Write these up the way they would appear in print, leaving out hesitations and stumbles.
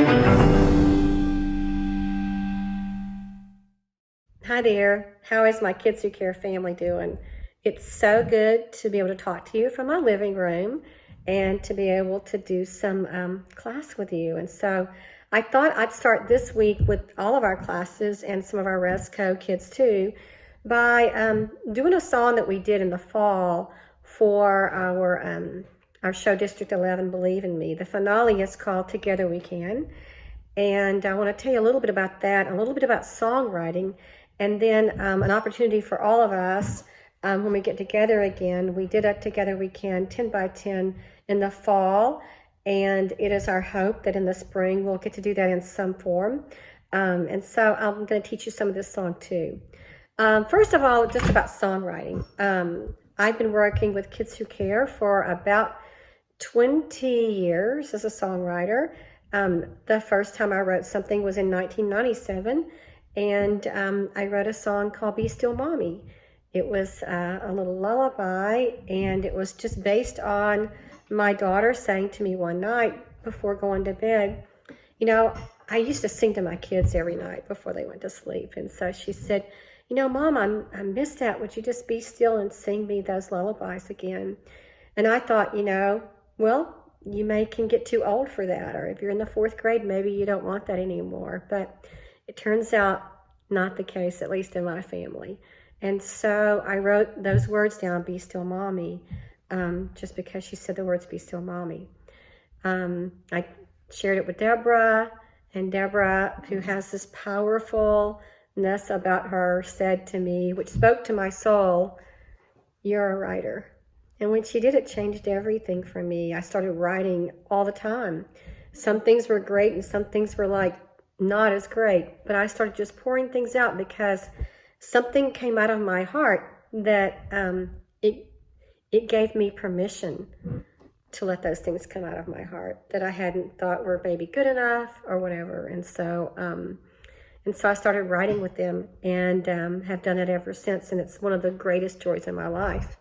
Hi there. How is my Kids Who Care family doing? It's so good to be able to talk to you from my living room and to be able to do some class with you. And so I thought I'd start this week with all of our classes and some of our Resco kids too by doing a song that we did in the fall for our show District 11, Believe in Me. The finale is called Together We Can. And I want to tell you a little bit about that, a little bit about songwriting, and then an opportunity for all of us when we get together again. We did a Together We Can 10 by 10 in the fall, and it is our hope that in the spring we'll get to do that in some form. And so I'm going to teach you some of this song too. First of all, just about songwriting. I've been working with Kids Who Care for about 20 years as a songwriter. The first time I wrote something was in 1997, and I wrote a song called Be Still Mommy. It was a little lullaby, and it was just based on my daughter saying to me one night before going to bed, you know, I used to sing to my kids every night before they went to sleep, and so she said, you know, Mom, I missed that. Would you just be still and sing me those lullabies again? And I thought, you know, well, you can get too old for that, or if you're in the 4th grade, maybe you don't want that anymore. But it turns out not the case, at least in my family. And so I wrote those words down, Be Still Mommy, just because she said the words, Be Still Mommy. I shared it with Deborah, and Deborah, who has this powerfulness about her, said to me, which spoke to my soul, you're a writer. And when she did, it changed everything for me. I started writing all the time. Some things were great and some things were like not as great, but I started just pouring things out because something came out of my heart that it gave me permission to let those things come out of my heart that I hadn't thought were maybe good enough or whatever. And so I started writing with them and have done it ever since. And it's one of the greatest joys in my life.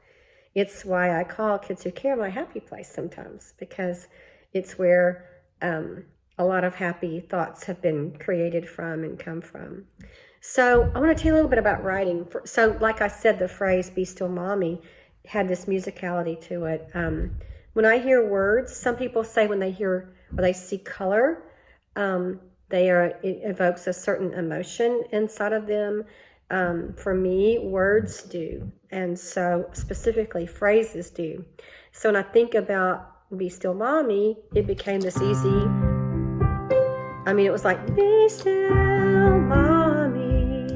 It's why I call Kids Who Care my happy place sometimes, because it's where a lot of happy thoughts have been created from and come from. So I want to tell you a little bit about writing. So like I said, the phrase Be Still Mommy had this musicality to it. When I hear words, some people say when they hear or they see color, it evokes a certain emotion inside of them. For me, words do, and so specifically phrases do. So when I think about Be Still Mommy, it became this easy, it was like, Be still Mommy,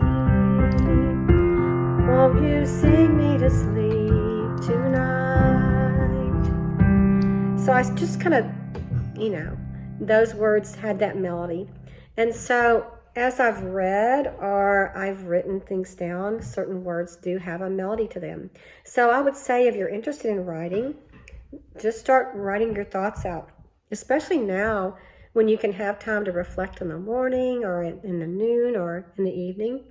won't you sing me to sleep tonight? So I just kind of, those words had that melody. And so as I've read or I've written things down, certain words do have a melody to them. So I would say if you're interested in writing, just start writing your thoughts out, especially now when you can have time to reflect in the morning or in the noon or in the evening.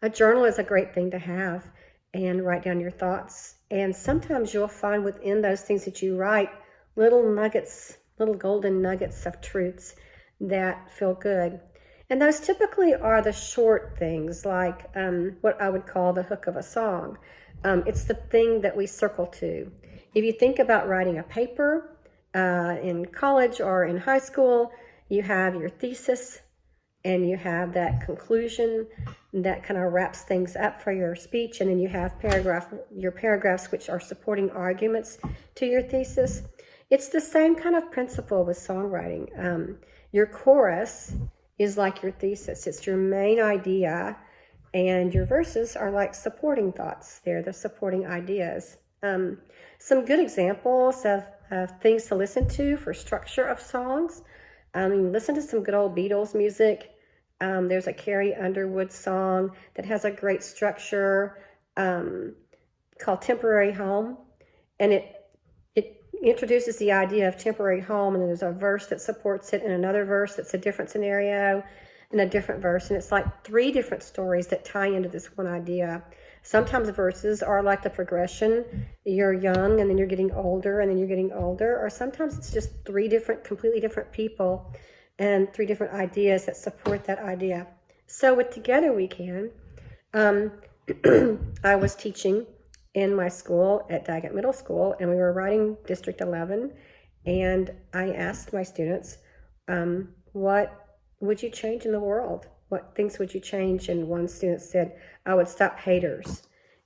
A journal is a great thing to have and write down your thoughts. And sometimes you'll find within those things that you write little nuggets, little golden nuggets of truths that feel good. And those typically are the short things, like what I would call the hook of a song. It's the thing that we circle to. If you think about writing a paper in college or in high school, you have your thesis and you have that conclusion that kind of wraps things up for your speech. And then you have your paragraphs, which are supporting arguments to your thesis. It's the same kind of principle with songwriting. Your chorus is like your thesis. It's your main idea, and your verses are like supporting thoughts. They're the supporting ideas. Some good examples of things to listen to for structure of songs. Listen to some good old Beatles music. There's a Carrie Underwood song that has a great structure called Temporary Home, and it introduces the idea of temporary home, and then there's a verse that supports it and another verse that's a different scenario and a different verse, and it's like 3 different stories that tie into this one idea. Sometimes verses are like the progression. You're young and then you're getting older and then you're getting older, or sometimes it's just 3 different, completely different people and 3 different ideas that support that idea. So with Together We Can, I was teaching in my school at Daggett Middle School, and we were writing District 11, and I asked my students, what would you change in the world? What things would you change? And one student said, I would stop haters.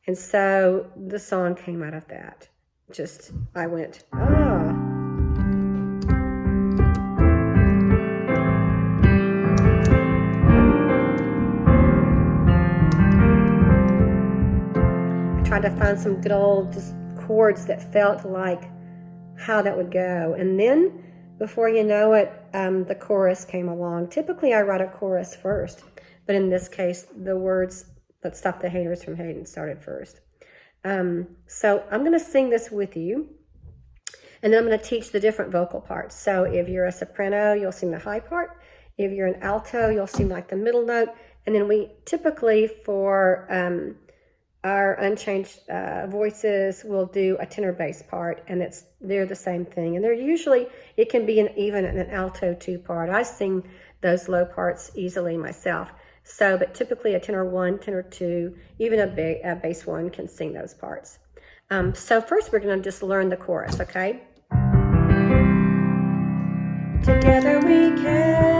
And so the song came out of that. I went, ah. I tried to find some good old just chords that felt like how that would go. And then, before you know it, the chorus came along. Typically, I write a chorus first, but in this case, the words, let's stop the haters from hating, started first. So I'm going to sing this with you, and then I'm going to teach the different vocal parts. So if you're a soprano, you'll sing the high part. If you're an alto, you'll sing like the middle note. And then we typically, for our unchanged voices, will do a tenor bass part, and they're the same thing. And they're usually, it can be even an alto 2 part. I sing those low parts easily myself. So, but typically a tenor 1, tenor 2, even a bass 1 can sing those parts. So first we're going to just learn the chorus, okay? Together we can.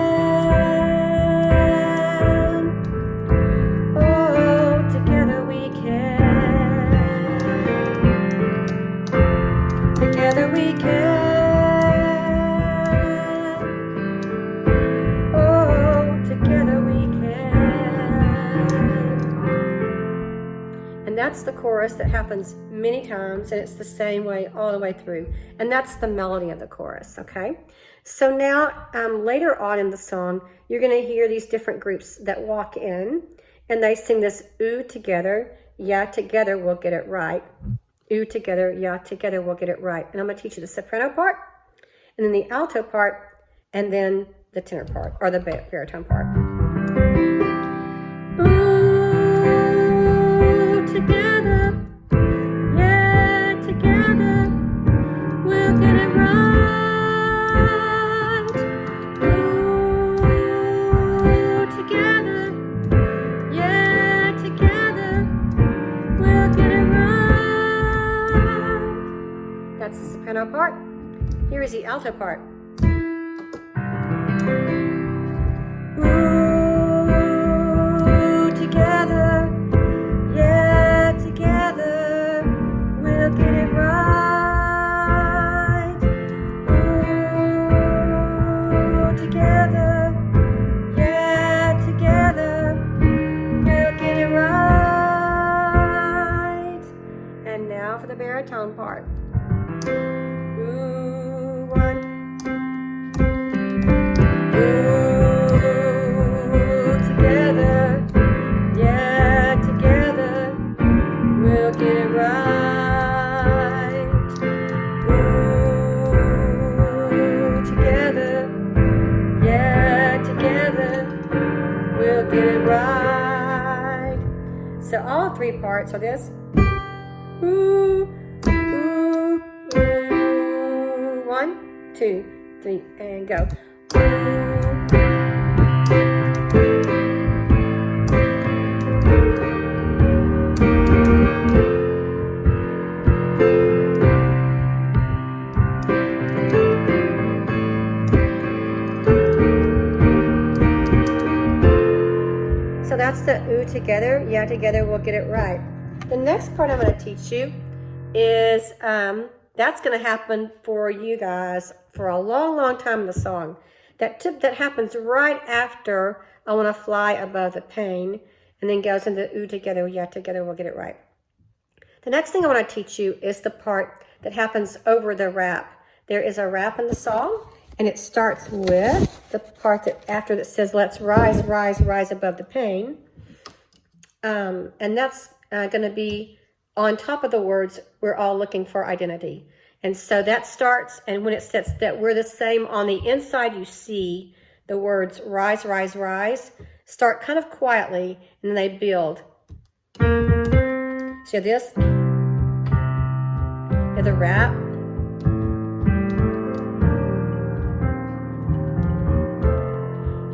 Oh, together we can. Together we can. Oh, together we can. And that's the chorus that happens many times, and it's the same way all the way through. And that's the melody of the chorus, okay? So now, later on in the song, you're going to hear these different groups that walk in, and they sing this ooh together, yeah together, we'll get it right. Ooh together, yeah together, we'll get it right. And I'm going to teach you the soprano part, and then the alto part, and then the tenor part, or the baritone part. Ooh together, yeah together, we'll get it right. That's the soprano part. Here is the alto part. Ooh, together, yeah, together, we'll get it right. Ooh, together, yeah, together, we'll get it right. And now for the baritone part. Ooh, 1. Ooh, together, yeah, together, we'll get it right. Ooh, together, yeah, together, we'll get it right. So all 3 parts are this. Ooh, ooh, ooh. 1, 2, 3, and go. So that's the ooh together, yeah together, we'll get it right. The next part I'm going to teach you is that's going to happen for you guys for a long, long time in the song. That happens right after I want to fly above the pain, and then goes into ooh together, yeah together, we'll get it right. The next thing I want to teach you is the part that happens over the rap. There is a rap in the song, and it starts with the part that says let's rise, rise, rise above the pain. And that's going to be on top of the words, we're all looking for identity. And so that starts, and when it says that we're the same on the inside, you see the words rise, rise, rise, start kind of quietly, and then they build. So this, the rap.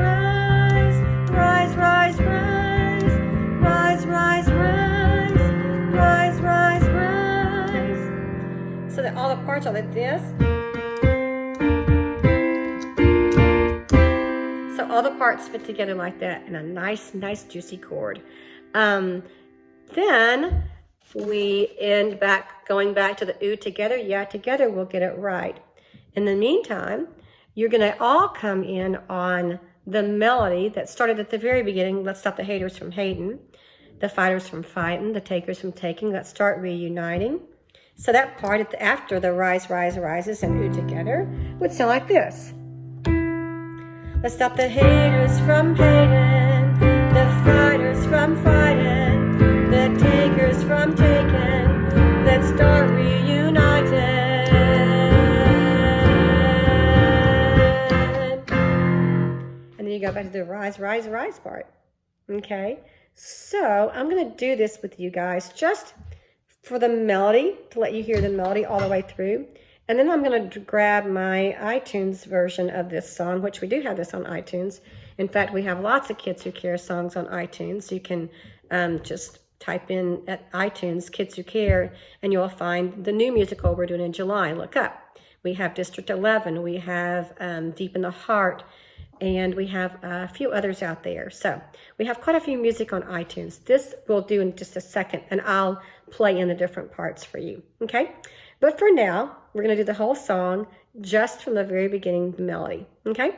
rise, rise, rise, rise, rise, rise, rise, rise, rise, rise. So that all the parts are like this. So all the parts fit together like that in a nice, nice juicy chord. Then we end going back to the ooh together. Yeah, together we'll get it right. In the meantime, you're going to all come in on the melody that started at the very beginning. Let's stop the haters from hating, the fighters from fighting, the takers from taking. Let's start reuniting. So that part after the rise, rise, rises and ooh together would sound like this. Let's stop the haters from hating, the fighters from fighting, the takers from taking. Let's start reuniting. And then you go back to the rise, rise, rise part. Okay? So I'm going to do this with you guys just for the melody, to let you hear the melody all the way through. And then I'm going to grab my iTunes version of this song, which we do have this on iTunes. In fact, we have lots of Kids Who Care songs on iTunes. You can just type in at iTunes, Kids Who Care, and you'll find the new musical we're doing in July. Look up. We have District 11. We have Deep in the Heart. And we have a few others out there. So we have quite a few music on iTunes. This we'll do in just a second, and I'll play in the different parts for you. Okay? But for now, we're going to do the whole song just from the very beginning, the melody. Okay?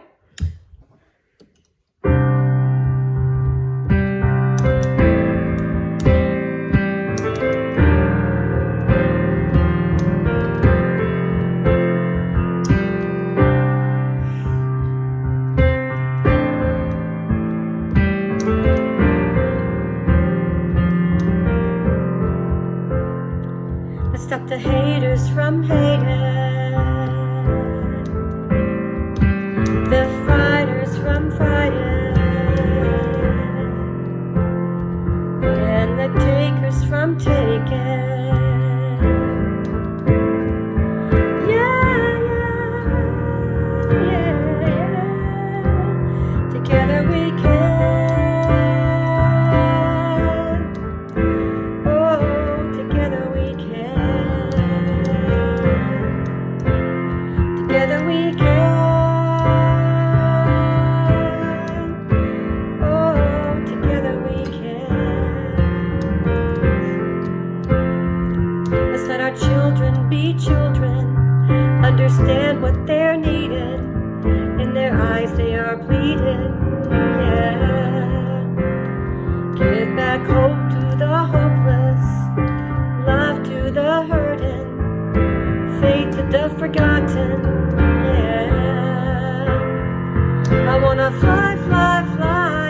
Stop the haters from hating, the fighters from fighting, and the takers from taking. Yeah, yeah, yeah, yeah. Together we can. Together we can, oh, together we can. Let's let our children be children, understand what they're needing. In their eyes they are pleading, yeah. Give back hope to the hopeless, love to the hurting, faith to the forgotten, yeah. I wanna fly, fly, fly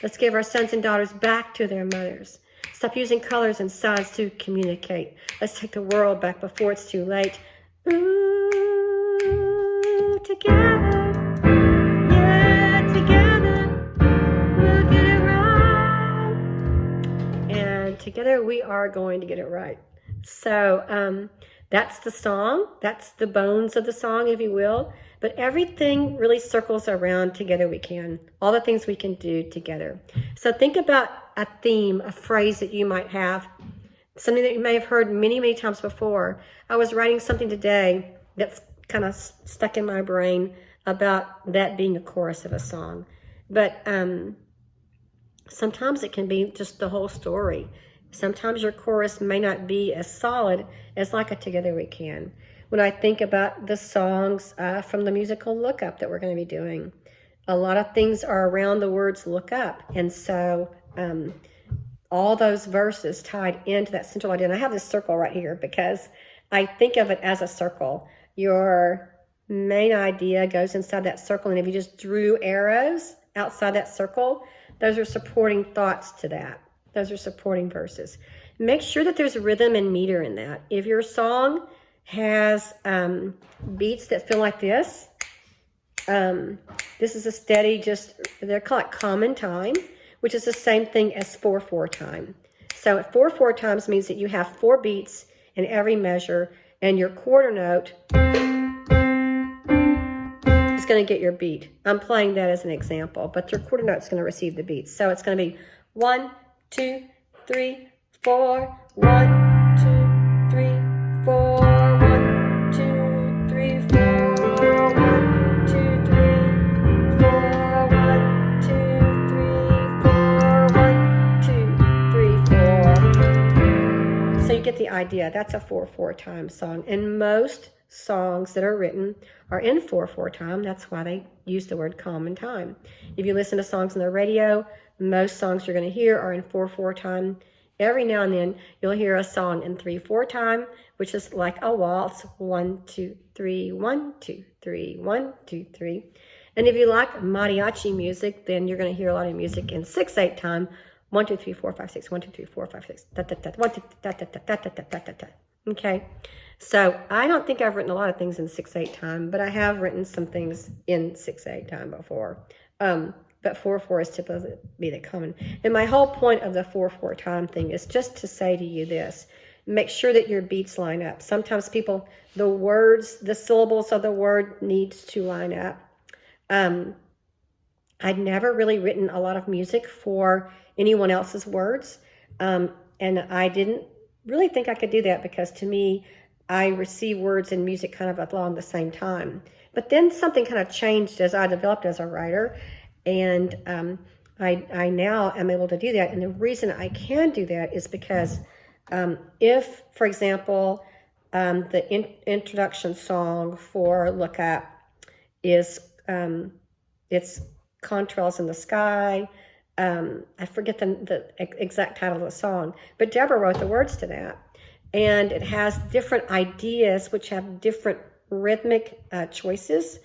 Let's give our sons and daughters back to their mothers. Stop using colors and signs to communicate. Let's take the world back before it's too late. Ooh, together, yeah, together, we'll get it right. And together we are going to get it right. So that's the song. That's the bones of the song, if you will. But everything really circles around together we can. All the things we can do together. So think about a theme, a phrase that you might have, something that you may have heard many, many times before. I was writing something today that's kind of stuck in my brain about that being a chorus of a song. But sometimes it can be just the whole story. Sometimes your chorus may not be as solid as like a Together We Can. When I think about the songs from the musical Look Up that we're going to be doing, a lot of things are around the words look up. And so all those verses tied into that central idea. And I have this circle right here because I think of it as a circle. Your main idea goes inside that circle. And if you just drew arrows outside that circle, those are supporting thoughts to that. Those are supporting verses. Make sure that there's rhythm and meter in that. If your song has beats that feel like this, this is a steady, they're called common time, which is the same thing as 4/4 time. So 4/4 times means that you have 4 beats in every measure, and your quarter note is going to get your beat. I'm playing that as an example, but your quarter note is going to receive the beats. So it's going to be 1, 2, 3, 4, 1, 2, 3, 4, 1, 2, 3, 4, 1, 2, 3, 4, 1, 2, 3, 4, 1, 2, 3, 4. So you get the idea. That's a 4/4 time song. And most songs that are written are in 4/4 time. That's why they use the word common time. If you listen to songs on the radio, most songs you're going to hear are in 4/4 time. Every now and then, you'll hear a song in 3/4 time, which is like a waltz. 1, 2, 3, 1, 2, 3, 1, 2, 3. And if you like mariachi music, then you're going to hear a lot of music in 6/8 time. 1, 2, 3, 4, 5, 6. 1, 2, 3, 4, 5, 6. Da, da, da, 1, 2, da, da, da, da, da, da, da, da. Okay. So I don't think I've written a lot of things in 6/8 time, but I have written some things in 6/8 time before. But 4/4 is typically the common. And my whole point of the 4/4 time thing is just to say to you this: make sure that your beats line up. Sometimes people, the words, the syllables of the word needs to line up. I'd never really written a lot of music for anyone else's words, and I didn't really think I could do that because to me, I receive words and music kind of along the same time. But then something kind of changed as I developed as a writer. And I now am able to do that. And the reason I can do that is because if, for example, the introduction song for Look Up is, it's Contrails in the Sky. I forget the exact title of the song, but Deborah wrote the words to that. And it has different ideas which have different rhythmic choices.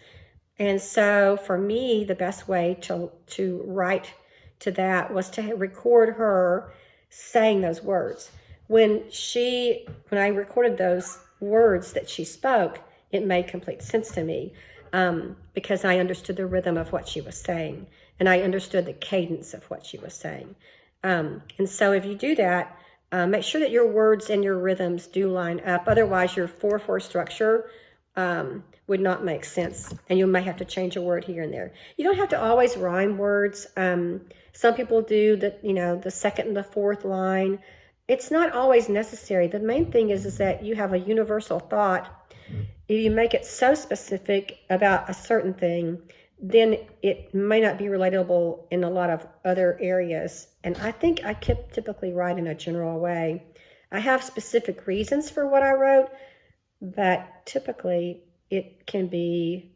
And so for me, the best way to write to that was to record her saying those words. When I recorded those words that she spoke, it made complete sense to me because I understood the rhythm of what she was saying, and I understood the cadence of what she was saying. And so if you do that, make sure that your words and your rhythms do line up. Otherwise, your 4/4 structure would not make sense, and you might have to change a word here and there. You don't have to always rhyme words. Some people do the second and the fourth line. It's not always necessary. The main thing is that you have a universal thought. If you make it so specific about a certain thing, then it may not be relatable in a lot of other areas. And I think I typically write in a general way. I have specific reasons for what I wrote, but typically it can be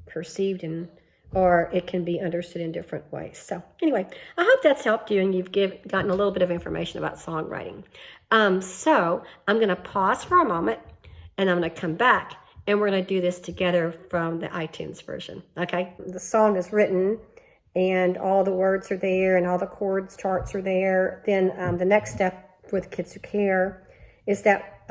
perceived or it can be understood in different ways. So anyway, I hope that's helped you and you've gotten a little bit of information about songwriting. So I'm going to pause for a moment and I'm going to come back and we're going to do this together from the iTunes version. Okay, the song is written and all the words are there and all the chords charts are there. Then the next step with Kids Who Care is that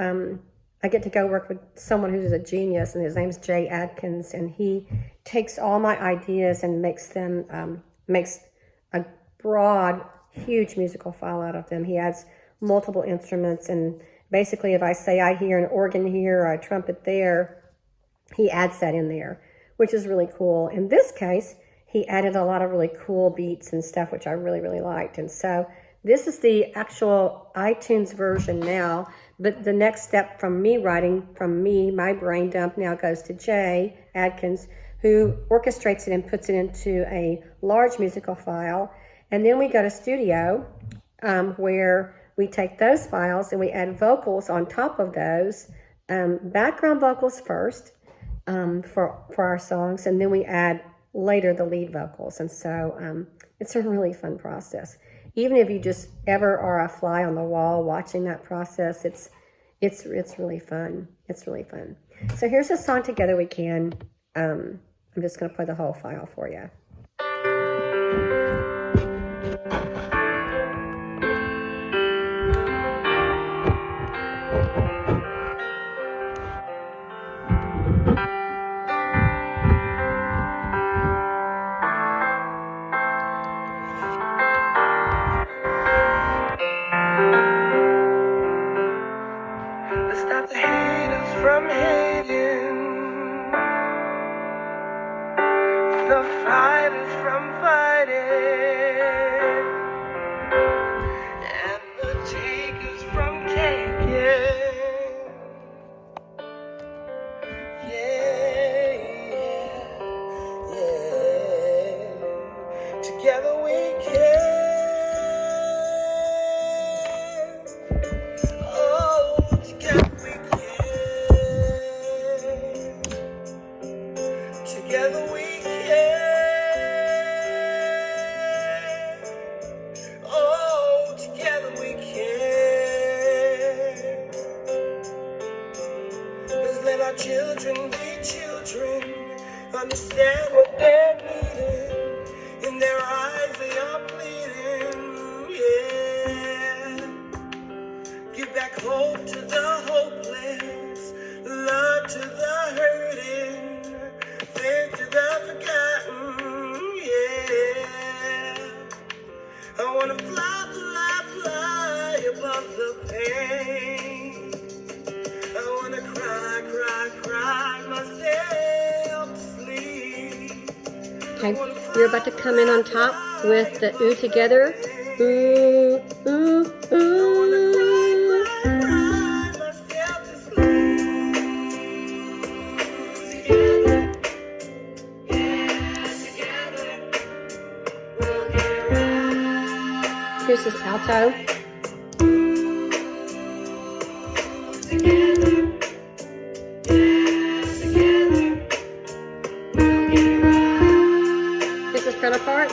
I get to go work with someone who's a genius, and his name's Jay Adkins, and he takes all my ideas and makes a broad, huge musical file out of them. He adds multiple instruments, and basically if I say I hear an organ here or a trumpet there, he adds that in there, which is really cool. In this case, he added a lot of really cool beats and stuff, which I really, really liked. And so this is the actual iTunes version now, but the next step from me writing, my brain dump now goes to Jay Adkins, who orchestrates it and puts it into a large musical file. And then we go to studio, where we take those files and we add vocals on top of those, background vocals first for our songs, and then we add later the lead vocals. And so it's a really fun process. Even if you just ever are a fly on the wall watching that process, it's really fun. It's really fun. So here's a song, Together We Can. I'm just going to play the whole file for you. Stop the haters from hating, the fighters from fighting, and the takers from taking. Yeah, yeah, yeah. Together we can. Together we can. Oh, together we can. Let's let our children be children, understand what they're needing. In their eyes they are bleeding. Yeah. Give back hope to the hopeless, love to the hurting, faith to the forgotten, yeah. I wanna fly, fly, fly above the pain. I wanna cry, cry, cry myself to sleep. Okay, we're about to come in on top with the ooh together. Ooh, ooh, ooh. Here's this alto. Here's this front part.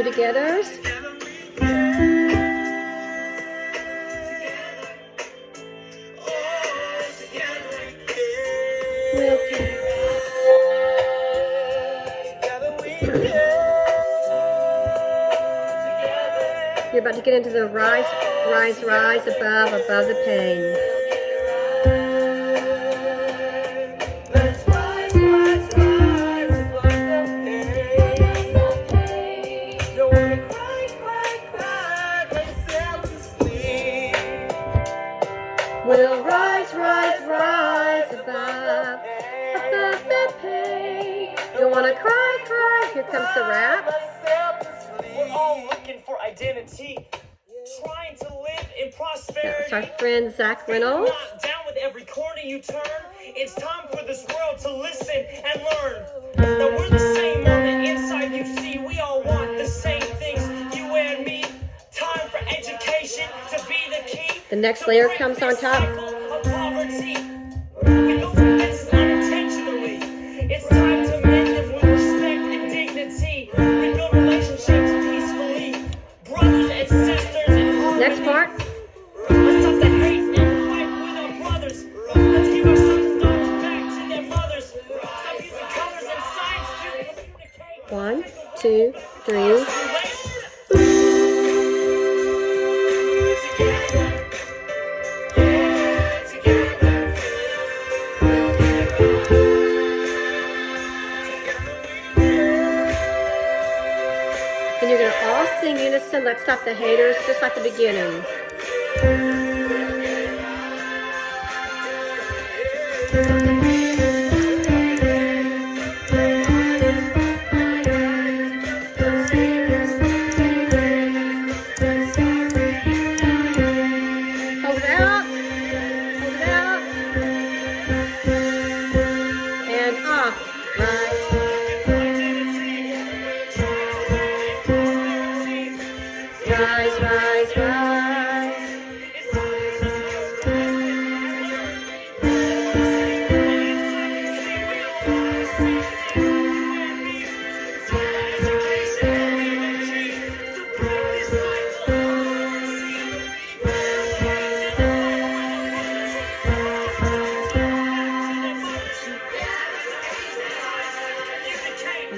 Togethers. You're about to get into the rise, rise, rise above the pain. We'll rise, rise, rise above the pain. Don't wanna cry, cry. Here comes the rap. identity. Trying to live in prosperity. That's our friend Zach Reynolds. Not down with every corner you turn. It's time for this world to listen and learn. That we're the same on the inside, you see. We all want the same things, you and me. Time for education to be the key. The next layer comes on top. Of poverty. We build fences unintentionally. It's time to mend them with respect and dignity. We build relationships peacefully. Brothers and sisters in harmony. Next part. Let's stop the hate and fight with our brothers. Let's give our sons and daughters back to their mothers. Stop using colors and signs to communicate. 1, 2, 3. And you're going to all sing unison. Let's stop the haters, just like the beginning. Hold it out. Hold it out. And off. Rise. Rise, rise, rise.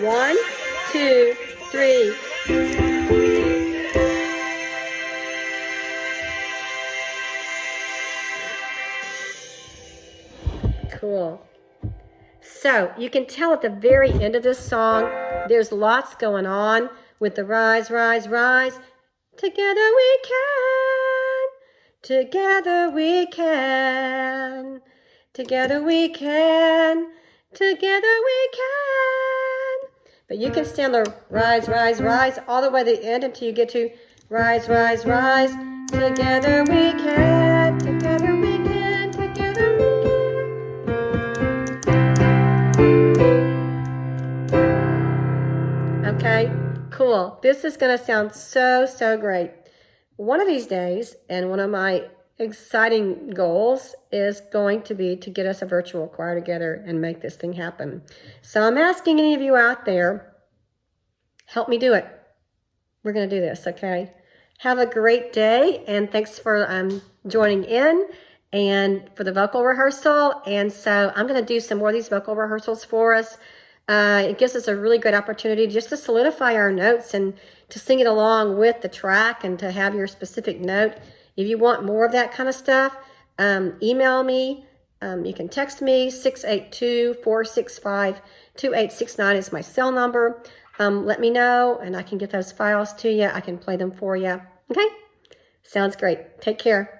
One, two, three. Cool. So you can tell at the very end of this song, there's lots going on with the rise, rise, rise. Together we can. Together we can. Together we can. Together we can. But you can stay on the rise, rise, rise all the way to the end until you get to rise, rise, rise. Together we can. Together we can. Together we can. Okay, cool. This is going to sound so, so great. One of these days, and one of my exciting goals is going to be to get us a virtual choir together and make this thing happen. So I'm asking any of you out there, help me do it. We're going to do this, okay? Have a great day, and thanks for joining in and for the vocal rehearsal. And so I'm going to do some more of these vocal rehearsals for us. It gives us a really great opportunity just to solidify our notes and to sing it along with the track and to have your specific note. If you want more of that kind of stuff, email me. You can text me, 682-465-2869 is my cell number. Let me know, and I can get those files to you. I can play them for you. Okay? Sounds great. Take care.